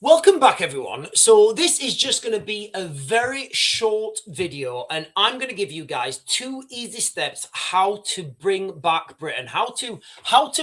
Welcome back, everyone. So this is just going to be a very short video, and I'm going to give you guys 2 easy steps how to bring back Britain, how to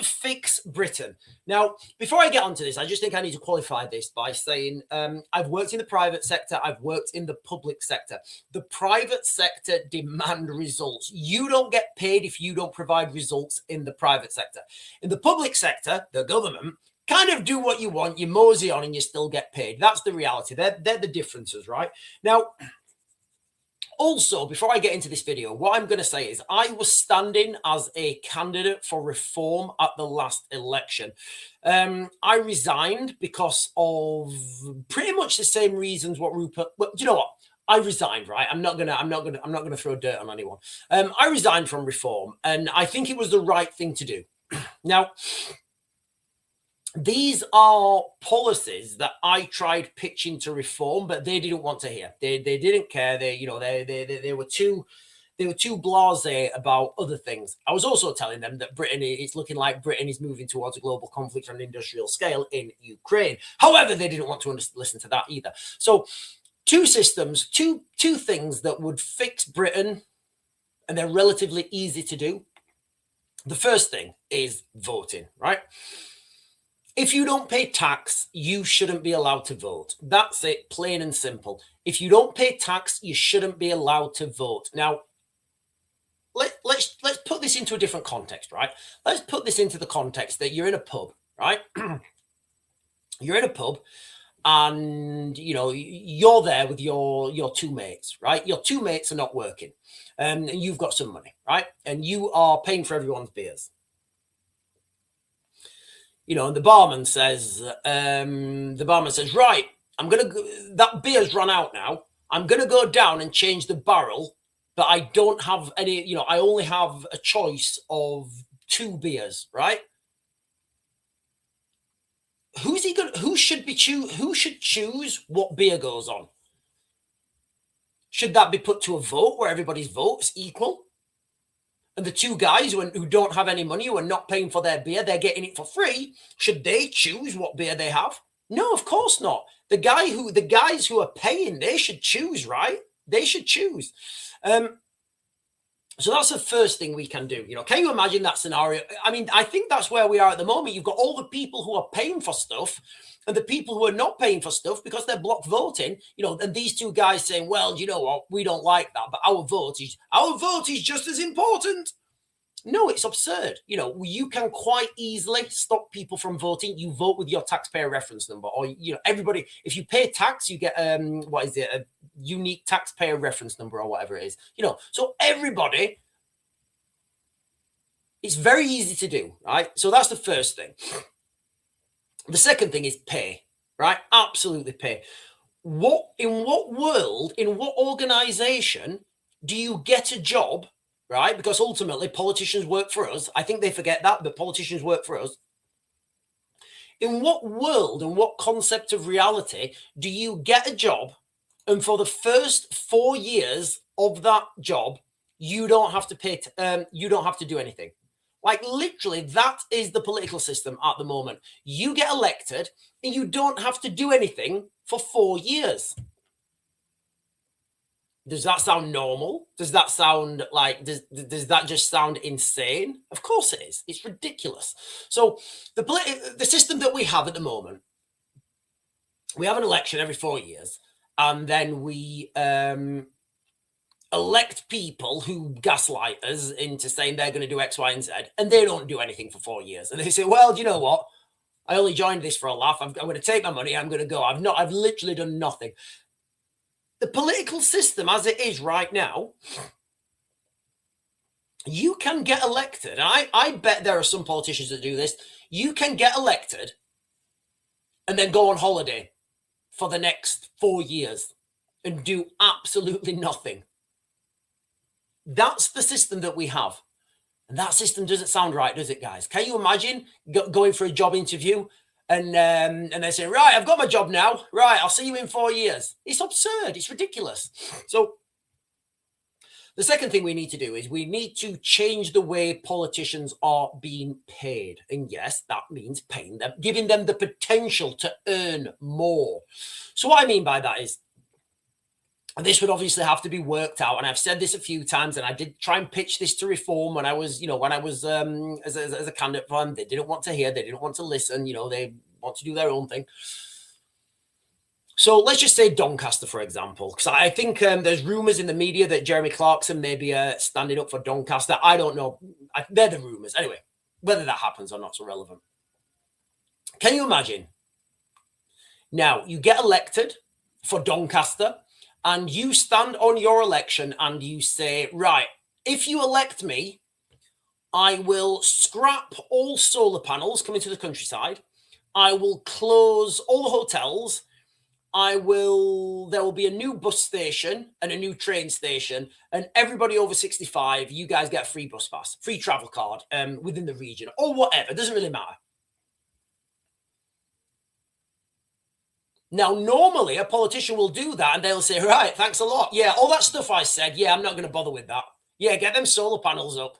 fix Britain. Now, before I get onto this, I just think I need to qualify this by saying I've worked in the private sector, I've worked in the public sector. The private sector demand results. You don't get paid if you don't provide results in the private sector. In the public sector, the government kind of do what you want, you mosey on and you still get paid. That's the reality. They're the differences, right? Now, also, before I get into this video, what I'm going to say is I was standing as a candidate for reform at the last election. I resigned because of pretty much the same reasons what Rupert. Well, do you know what? I resigned, right? I'm not gonna throw dirt on anyone. I resigned from reform, and I think it was the right thing to do. Now, these are policies that I tried pitching to reform, but they didn't want to hear. They didn't care. They were too blasé about other things. I was also telling them that it's looking like Britain is moving towards a global conflict on an industrial scale in Ukraine. However, they didn't want to listen to that either. So, 2 systems, two things that would fix Britain, and they're relatively easy to do. The first thing is voting, right? If you don't pay tax, you shouldn't be allowed to vote. That's it, plain and simple. If you don't pay tax, you shouldn't be allowed to vote. Now, let's put this into a different context, right? Let's put this into the context that you're in a pub, right? You're in a pub, and you're there with your 2 mates, right? Your 2 mates are not working, and you've got some money, right? And you are paying for everyone's beers. And the barman says, right, that beer's run out now. I'm going to go down and change the barrel, but I don't have any, I only have a choice of 2 beers, right? Who should choose what beer goes on? Should that be put to a vote where everybody's vote's equal? And the 2 guys who don't have any money, who are not paying for their beer, they're getting it for free. Should they choose what beer they have? No, of course not. The guys who are paying, they should choose, right? They should choose. So that's the first thing we can do. Can you imagine that scenario? I mean, I think that's where we are at the moment. You've got all the people who are paying for stuff and the people who are not paying for stuff because they're block voting, and these 2 guys saying, well, you know what, we don't like that, but our vote is just as important. No, it's absurd. You can quite easily stop people from voting. You vote with your taxpayer reference number, or, everybody, if you pay tax, you get, a unique taxpayer reference number or whatever it is, so everybody, it's very easy to do, right? So that's the first thing. The second thing is pay, right? Absolutely pay. In what world, in what organization do you get a job, right? Because ultimately politicians work for us. I think they forget that, but politicians work for us. In what world and what concept of reality do you get a job, and for the first 4 years of that job, you don't have to pay, you don't have to do anything? Like, literally, that is the political system at the moment. You get elected and you don't have to do anything for 4 years. Does that sound normal? Does that sound like, does that just sound insane? Of course it is. It's ridiculous. So the system that we have at the moment, we have an election every 4 years, and then we elect people who gaslight us into saying they're going to do X, Y, and Z, and they don't do anything for 4 years. And they say, well, do you know what? I only joined this for a laugh. I'm going to take my money. I'm going to go. I've literally done nothing. The political system as it is right now, you can get elected. I bet there are some politicians that do this. You can get elected and then go on holiday for the next 4 years and do absolutely nothing. That's the system that we have. And that system doesn't sound right, does it, guys? Can you imagine going for a job interview and they're saying, right, I've got my job now. Right, I'll see you in 4 years. It's absurd. It's ridiculous. So The second thing we need to do is we need to change the way politicians are being paid. And yes, that means paying them, giving them the potential to earn more. So what I mean by that is, this would obviously have to be worked out. And I've said this a few times, and I did try and pitch this to Reform when I was, as a candidate for them. They didn't want to hear, they didn't want to listen, they want to do their own thing. So let's just say Doncaster, for example, because I think there's rumours in the media that Jeremy Clarkson may be standing up for Doncaster. I don't know. They're the rumours. Anyway, whether that happens or not is irrelevant. Can you imagine? Now, you get elected for Doncaster and you stand on your election and you say, right, if you elect me, I will scrap all solar panels coming to the countryside. I will close all the hotels. There will be a new bus station and a new train station, and everybody over 65, you guys get a free bus pass, free travel card within the region or whatever. It doesn't really matter. Now, normally a politician will do that and they'll say, right, thanks a lot. Yeah, all that stuff I said, yeah, I'm not going to bother with that. Yeah, get them solar panels up.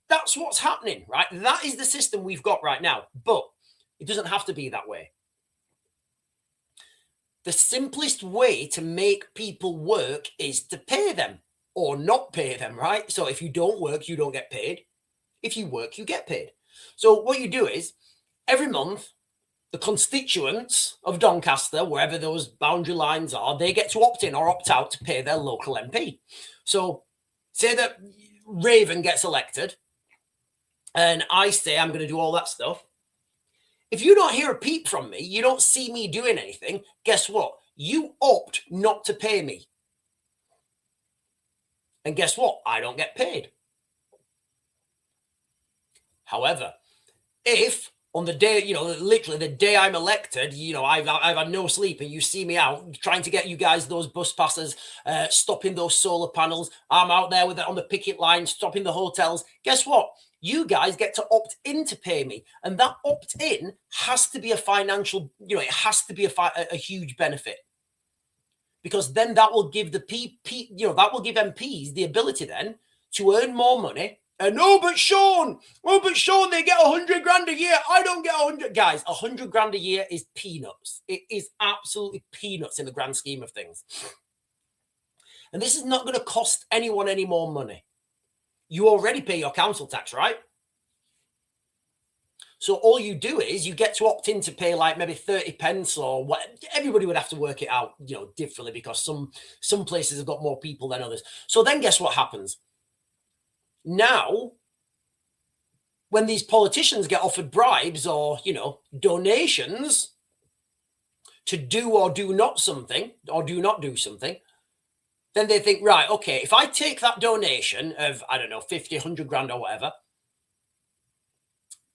That's what's happening, right? That is the system we've got right now, but it doesn't have to be that way. The simplest way to make people work is to pay them or not pay them, right? So if you don't work, you don't get paid. If you work, you get paid. So what you do is every month, the constituents of Doncaster, wherever those boundary lines are, they get to opt in or opt out to pay their local MP. So say that Raven gets elected and I say I'm going to do all that stuff. If you don't hear a peep from me, you don't see me doing anything, guess what? You opt not to pay me. And guess what? I don't get paid. However, if on the day, literally the day I'm elected, I've had no sleep and you see me out trying to get you guys those bus passes, stopping those solar panels. I'm out there on the picket line, stopping the hotels. Guess what? You guys get to opt in to pay me. And that opt in has to be a financial, it has to be a huge benefit. Because then that will give that will give MPs the ability then to earn more money. And but Sean, they get 100 grand a year. I don't get 100. Guys, 100 grand a year is peanuts. It is absolutely peanuts in the grand scheme of things. And this is not going to cost anyone any more money. You already pay your council tax, right? So all you do is you get to opt in to pay like maybe 30 pence or what. Everybody would have to work it out, differently because some places have got more people than others. So then guess what happens? Now, when these politicians get offered bribes or, donations to do or do not something or do not do something, then they think, right, okay, if I take that donation of, 50, 100 grand or whatever,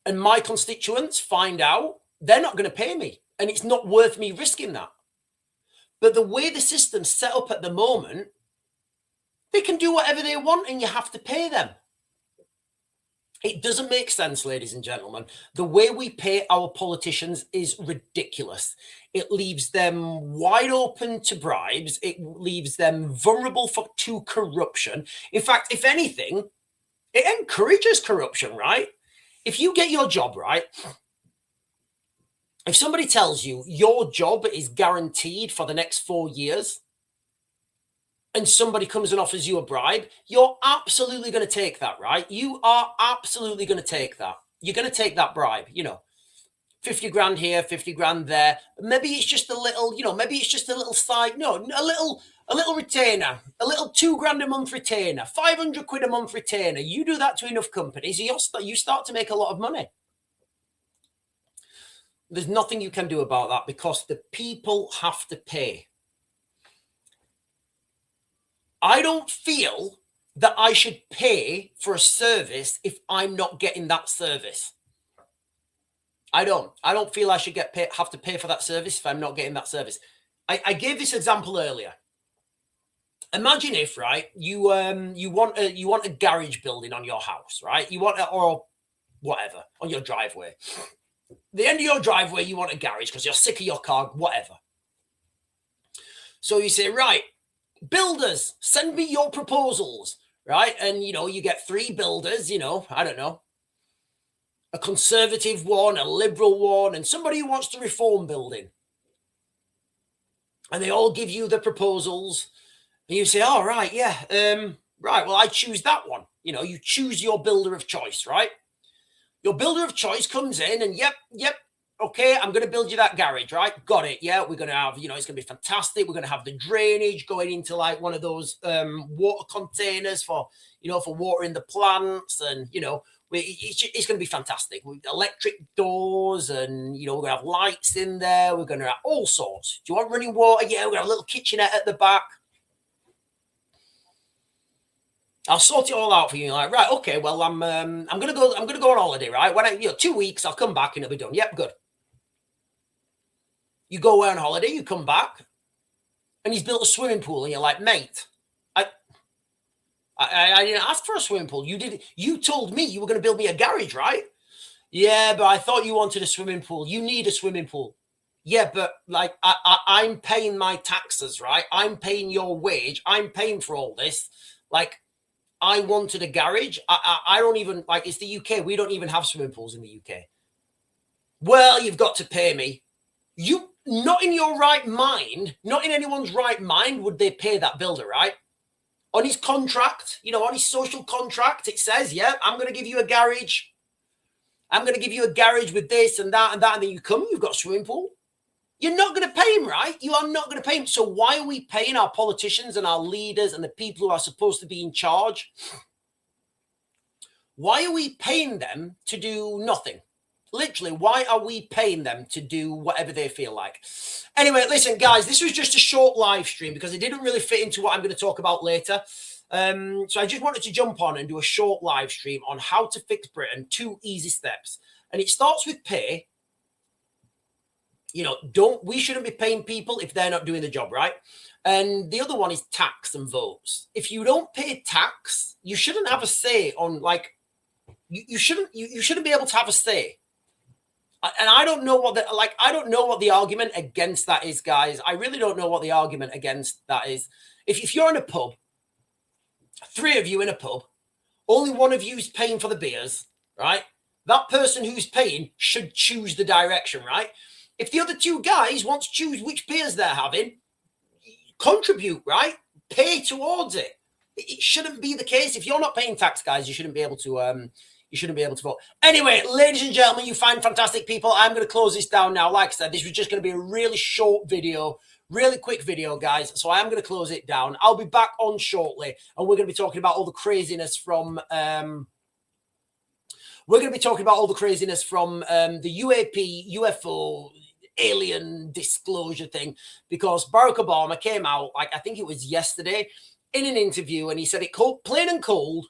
and my constituents find out, they're not going to pay me. And it's not worth me risking that. But the way the system's set up at the moment, they can do whatever they want and you have to pay them. It doesn't make sense, ladies and gentlemen. The way we pay our politicians is ridiculous. It leaves them wide open to bribes. It leaves them vulnerable to corruption. In fact, if anything, it encourages corruption, right? If you get your job right, if somebody tells you your job is guaranteed for the next 4 years, and somebody comes and offers you a bribe, you're absolutely going to take that, right? You are absolutely going to take that. You're going to take that bribe, 50 grand here, 50 grand there. Maybe it's just a little, maybe it's just a little side, a little retainer, a little 2 grand a month retainer, 500 quid a month retainer. You do that to enough companies, you start to make a lot of money. There's nothing you can do about that because the people have to pay. I don't feel that I should pay for a service if I'm not getting that service. I don't feel I should have to pay for that service if I'm not getting that service. I gave this example earlier. Imagine if, right, you want a garage building on your house, right? You want or whatever on your driveway. The end of your driveway, you want a garage because you're sick of your car, whatever. So you say, right, Builders, send me your proposals, right? And, you know, you get 3 builders, you know, I don't know, a conservative one, a liberal one, and somebody who wants to reform building. And they all give you the proposals. And you say, oh, right, yeah, right, well, I choose that one. You know, you choose your builder of choice, right? Your builder of choice comes in and, yep, okay, I'm going to build you that garage, right? Got it. Yeah, we're going to have, you know, it's going to be fantastic. We're going to have the drainage going into like one of those water containers for, you know, for watering the plants. And, you know, it's going to be fantastic. With electric doors and, you know, we're going to have lights in there. We're going to have all sorts. Do you want running water? Yeah, we're going to have a little kitchenette at the back. I'll sort it all out for you. You're like, right, okay, well, I'm gonna go on holiday, right? When I, 2 weeks, I'll come back and it'll be done. Yep, good. You go away on holiday, you come back, and he's built a swimming pool, and you're like, mate, I didn't ask for a swimming pool. You did. You told me you were going to build me a garage, right? Yeah, but I thought you wanted a swimming pool. You need a swimming pool. Yeah, but like I'm paying my taxes, right? I'm paying your wage. I'm paying for all this. Like, I wanted a garage. I don't even, like, it's the UK. We don't even have swimming pools in the UK. Well, you've got to pay me. You, not in your right mind, not in anyone's right mind would they pay that builder, right? On his contract, you know, on his social contract, it says, yeah, I'm going to give you a garage. I'm going to give you a garage with this and that and that. And then you come, you've got a swimming pool. You're not going to pay him, right? You are not going to pay him. So why are we paying our politicians and our leaders and the people who are supposed to be in charge? Why are we paying them to do nothing? Literally, why are we paying them to do whatever they feel like? Anyway, listen, guys, this was just a short live stream because it didn't really fit into what I'm going to talk about later. So I just wanted to jump on and do a short live stream on how to fix Britain, 2 easy steps. And it starts with pay. You know, we shouldn't be paying people if they're not doing the job, right? And the other one is tax and votes. If you don't pay tax, you shouldn't have a say on, like, you shouldn't be able to have a say. And I don't know what I don't know what the argument against that is, guys. I really don't know what the argument against that is. If you're in a pub, 3 of you in a pub, only one of you is paying for the beers, right? That person who's paying should choose the direction, right? If the other 2 guys want to choose which beers they're having, contribute, right? Pay towards it. It shouldn't be the case. If you're not paying tax, guys, you shouldn't be able to vote. Anyway, ladies and gentlemen, you fine, fantastic people. I'm going to close this down now. Like I said, this was just going to be a really short video, really quick video, guys. So I am going to close it down. I'll be back on shortly, and we're going to be talking about all the craziness from the UAP, UFO, alien disclosure thing, because Barack Obama came out, like, I think it was yesterday, in an interview, and he said it plain and cold,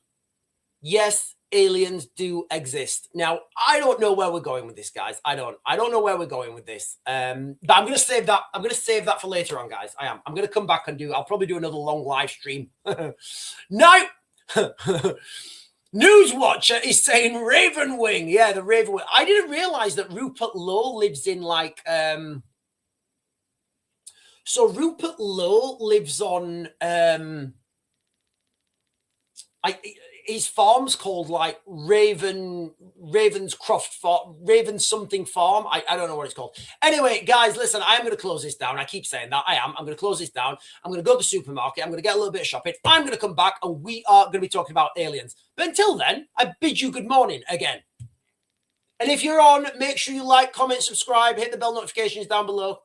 yes, aliens do exist. Now, I don't know where we're going with this, guys. I don't know where we're going with this. But I'm going to save that. I'm going to save that for later on, guys. I am. I'm going to come back and I'll probably do another long live stream. Now, Newswatcher is saying Ravenwing. Yeah, the Ravenwing. I didn't realize that Rupert Lowe lives in, like, so Rupert Lowe lives on, his farm's called, like, Ravenscroft Farm, Raven something farm. I don't know what it's called. Anyway, guys, listen, I am going to close this down. I keep saying that. I'm going to close this down. I'm going to go to the supermarket. I'm going to get a little bit of shopping. I'm going to come back and we are going to be talking about aliens. But until then, I bid you good morning again. And if you're on, make sure you like, comment, subscribe, hit the bell notifications down below.